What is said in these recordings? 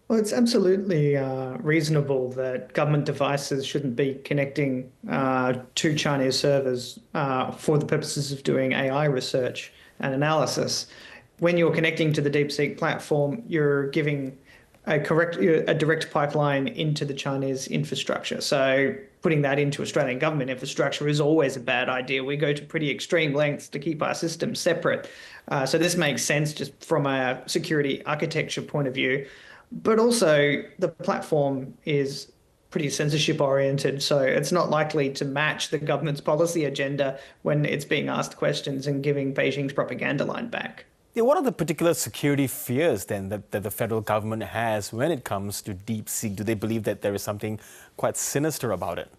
Well, it's absolutely reasonable that government devices shouldn't be connecting to Chinese servers for the purposes of doing AI research and analysis. When you're connecting to the DeepSeek platform, you're giving a direct pipeline into the Chinese infrastructure. So putting that into Australian government infrastructure is always a bad idea. We go to pretty extreme lengths to keep our systems separate. So this makes sense just from a security architecture point of view. But also, the platform is pretty censorship oriented, so it's not likely to match the government's policy agenda when it's being asked questions and giving Beijing's propaganda line back. Yeah, what are the particular security fears then that the federal government has when it comes to DeepSeek? Do they believe that there is something quite sinister about it?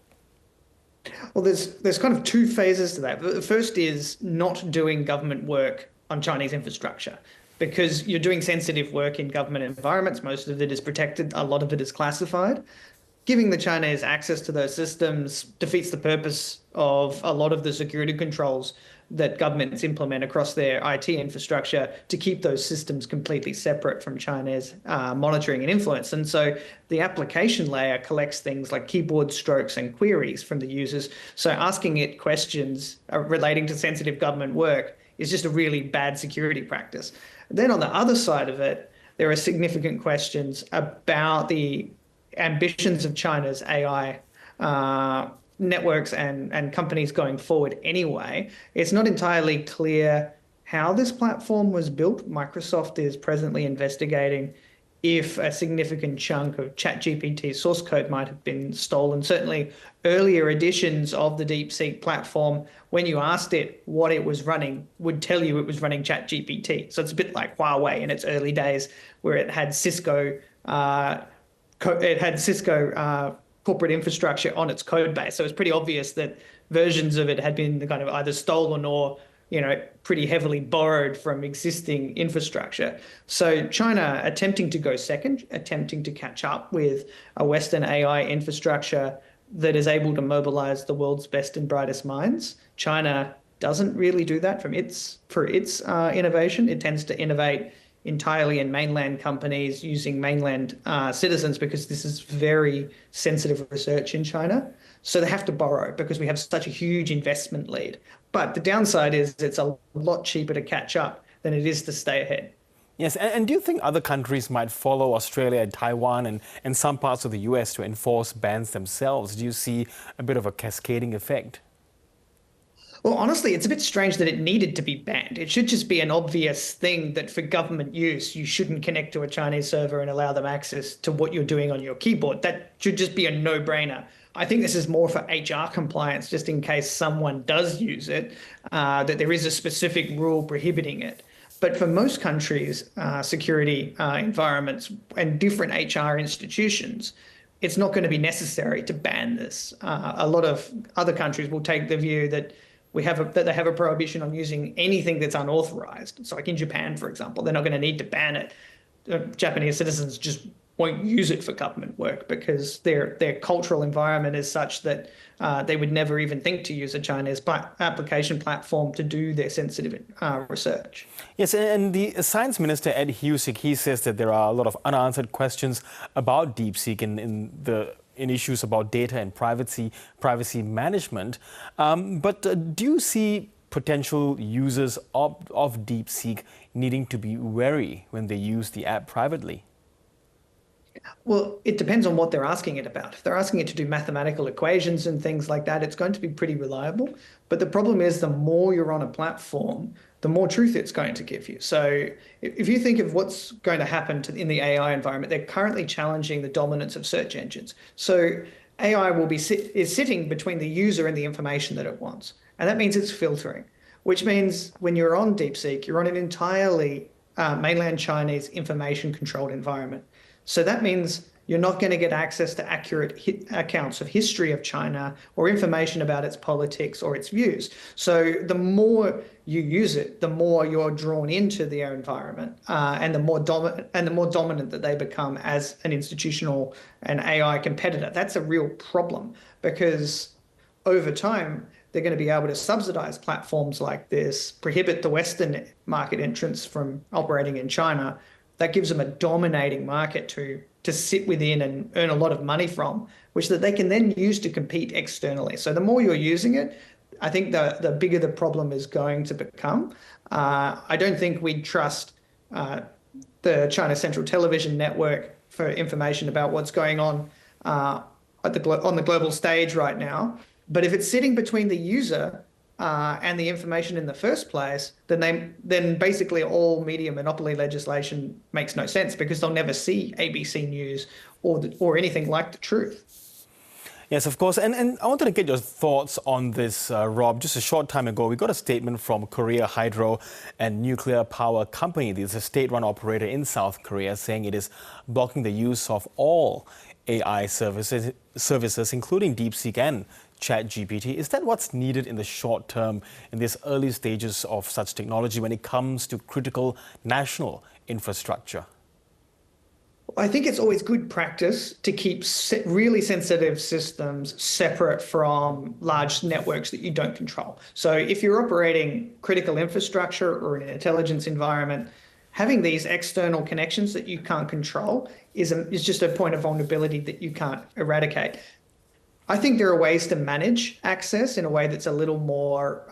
Well, there's kind of two phases to that. The first is not doing government work on Chinese infrastructure because you're doing sensitive work in government environments. Most of it is protected, a lot of it is classified. Giving the Chinese access to those systems defeats the purpose of a lot of the security controls that governments implement across their IT infrastructure to keep those systems completely separate from China's monitoring and influence. And so the application layer collects things like keyboard strokes and queries from the users. So asking it questions relating to sensitive government work is just a really bad security practice. Then on the other side of it, there are significant questions about the ambitions of China's AI networks and companies going forward anyway. It's not entirely clear how this platform was built. Microsoft is presently investigating if a significant chunk of ChatGPT source code might have been stolen. Certainly, earlier editions of the DeepSeek platform, when you asked it what it was running, would tell you it was running ChatGPT. So it's a bit like Huawei in its early days, where it had Cisco corporate infrastructure on its code base. So it's pretty obvious that versions of it had been kind of either stolen or, pretty heavily borrowed from existing infrastructure. So China attempting to go second, attempting to catch up with a Western AI infrastructure that is able to mobilize the world's best and brightest minds. China doesn't really do that for its innovation. It tends to innovate entirely in mainland companies using mainland citizens because this is very sensitive research in China. So they have to borrow because we have such a huge investment lead. But the downside is it's a lot cheaper to catch up than it is to stay ahead. Yes, and do you think other countries might follow Australia and Taiwan and some parts of the US to enforce bans themselves? Do you see a bit of a cascading effect? Well, honestly, it's a bit strange that it needed to be banned. It should just be an obvious thing that for government use, you shouldn't connect to a Chinese server and allow them access to what you're doing on your keyboard. That should just be a no-brainer. I think this is more for HR compliance, just in case someone does use it, that there is a specific rule prohibiting it. But for most countries' security environments and different HR institutions, it's not going to be necessary to ban this. A lot of other countries will take the view that they have a prohibition on using anything that's unauthorized. So like in Japan, for example, they're not going to need to ban it. Japanese citizens just won't use it for government work because their cultural environment is such that they would never even think to use a Chinese application platform to do their sensitive research. Yes, and the Science Minister, Ed Husic, he says that there are a lot of unanswered questions about DeepSeek in issues about data and privacy management. But do you see potential users of DeepSeek needing to be wary when they use the app privately? Well, it depends on what they're asking it about. If they're asking it to do mathematical equations and things like that, it's going to be pretty reliable. But the problem is the more you're on a platform, the more truth it's going to give you. So if you think of what's going to happen in the AI environment, they're currently challenging the dominance of search engines. So AI is sitting between the user and the information that it wants. And that means it's filtering, which means when you're on DeepSeek, you're on an entirely mainland Chinese information controlled environment. So that means you're not going to get access to accurate accounts of history of China or information about its politics or its views. So the more you use it, the more you're drawn into their environment, and the more dominant that they become as an institutional and AI competitor. That's a real problem because over time, they're going to be able to subsidize platforms like this, prohibit the Western market entrants from operating in China. That gives them a dominating market to to sit within and earn a lot of money from, which that they can then use to compete externally. So the more you're using it, I think the bigger the problem is going to become. I don't think we'd trust the China Central Television Network for information about what's going on on the global stage right now. But if it's sitting between the user and the information in the first place, then basically all media monopoly legislation makes no sense, because they'll never see ABC News or anything like the truth. Yes, of course. And I wanted to get your thoughts on this, Rob. Just a short time ago, we got a statement from Korea Hydro and Nuclear Power Company. This is a state-run operator in South Korea, saying it is blocking the use of all AI services, including DeepSeek and ChatGPT. Is that what's needed in the short term in these early stages of such technology when it comes to critical national infrastructure? I think it's always good practice to keep really sensitive systems separate from large networks that you don't control. So if you're operating critical infrastructure or an intelligence environment, having these external connections that you can't control is just a point of vulnerability that you can't eradicate. I think there are ways to manage access in a way that's a little more,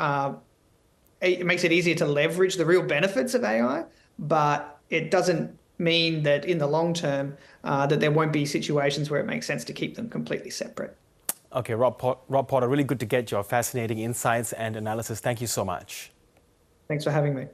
it makes it easier to leverage the real benefits of AI, but it doesn't mean that in the long term that there won't be situations where it makes sense to keep them completely separate. Okay, Rob Porter, really good to get your fascinating insights and analysis. Thank you so much. Thanks for having me.